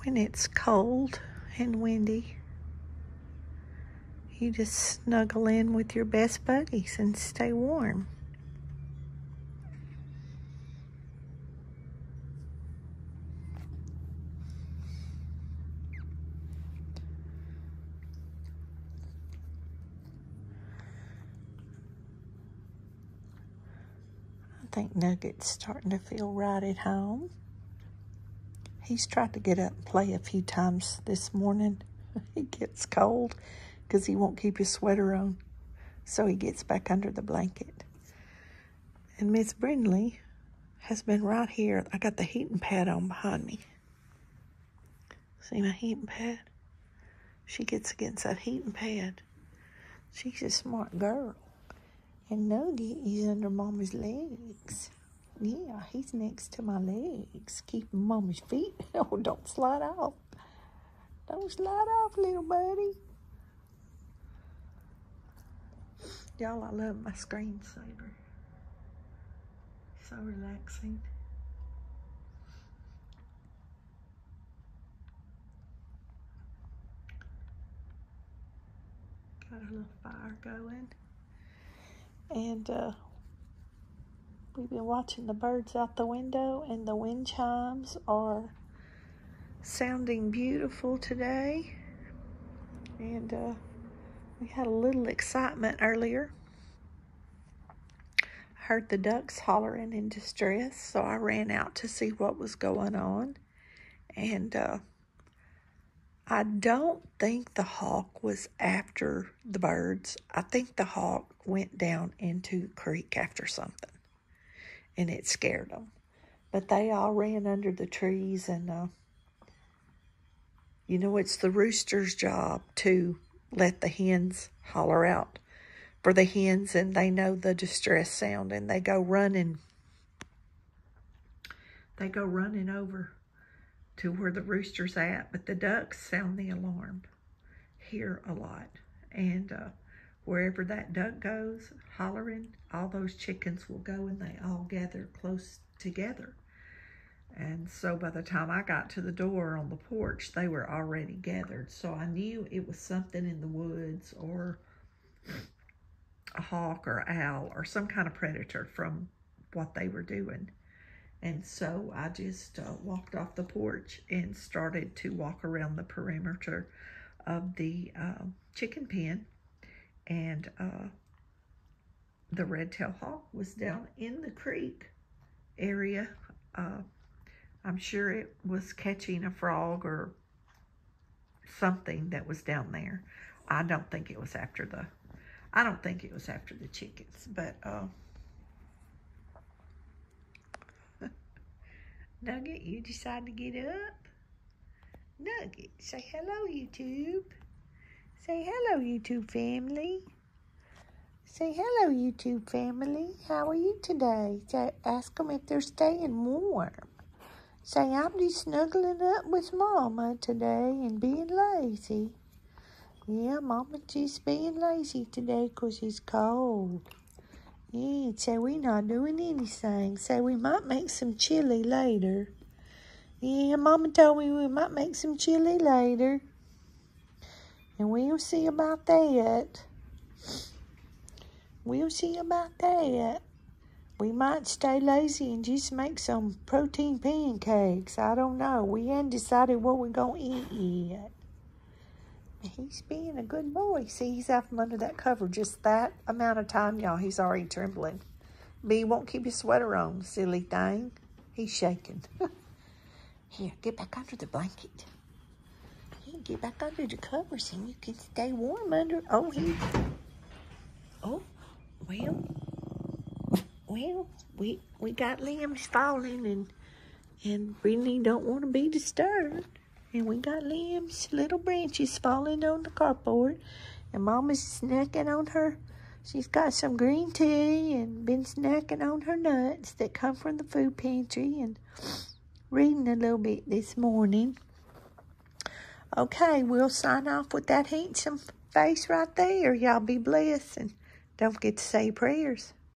when it's cold and windy, you just snuggle in with your best buddies and stay warm. I think Nugget's starting to feel right at home. He's tried to get up and play a few times this morning. He gets cold because he won't keep his sweater on. So he gets back under the blanket. And Miss Brindley has been right here. I got the heating pad on behind me. See my heating pad? She gets against that heating pad. She's a smart girl. And Nugget is under Mama's legs. Yeah, he's next to my legs, keeping Mama's feet. Oh, don't slide off. Don't slide off, little buddy. Y'all, I love my screensaver. So relaxing. Got a little fire going. And we've been watching the birds out the window, and the wind chimes are sounding beautiful today. And we had a little excitement earlier. I heard the ducks hollering in distress, so I ran out to see what was going on. And I don't think the hawk was after the birds. I think the hawk went down into the creek after something, and it scared them. But they all ran under the trees, and you know, it's the rooster's job to let the hens holler out for the hens, and they know the distress sound, and they go running. They go running over to where the rooster's at, but the ducks sound the alarm here a lot. And wherever that duck goes hollering, all those chickens will go, and they all gather close together. And so by the time I got to the door on the porch, they were already gathered. So I knew it was something in the woods, or a hawk or owl or some kind of predator from what they were doing. And so I just walked off the porch and started to walk around the perimeter of the chicken pen. And the red-tailed hawk was down in the creek area. I'm sure it was catching a frog or something that was down there. I don't think it was after the chickens, but Nugget, you decide to get up? Nugget, say hello, YouTube. Say hello, YouTube family. Say hello, YouTube family. How are you today? Ask them if they're staying warm. Say, I'm just snuggling up with Mama today and being lazy. Yeah, Mama's just being lazy today 'cause it's cold. Yeah, say we're not doing anything. Say we might make some chili later. Yeah, Mama told me we might make some chili later. And we'll see about that. We'll see about that. We might stay lazy and just make some protein pancakes. I don't know. We hadn't decided what we're going to eat yet. He's being a good boy. See, he's out from under that cover just that amount of time, y'all. He's already trembling. But he won't keep his sweater on, silly thing. He's shaking. Here, get back under the blanket. Here, get back under the covers and you can stay warm under. Oh, well, we got limbs falling, and Brittany don't want to be disturbed. And we got limbs, little branches falling on the carport. And Mama's snacking on her. She's got some green tea and been snacking on her nuts that come from the food pantry and reading a little bit this morning. Okay, we'll sign off with that handsome face right there. Y'all be blessed, and don't forget to say your prayers.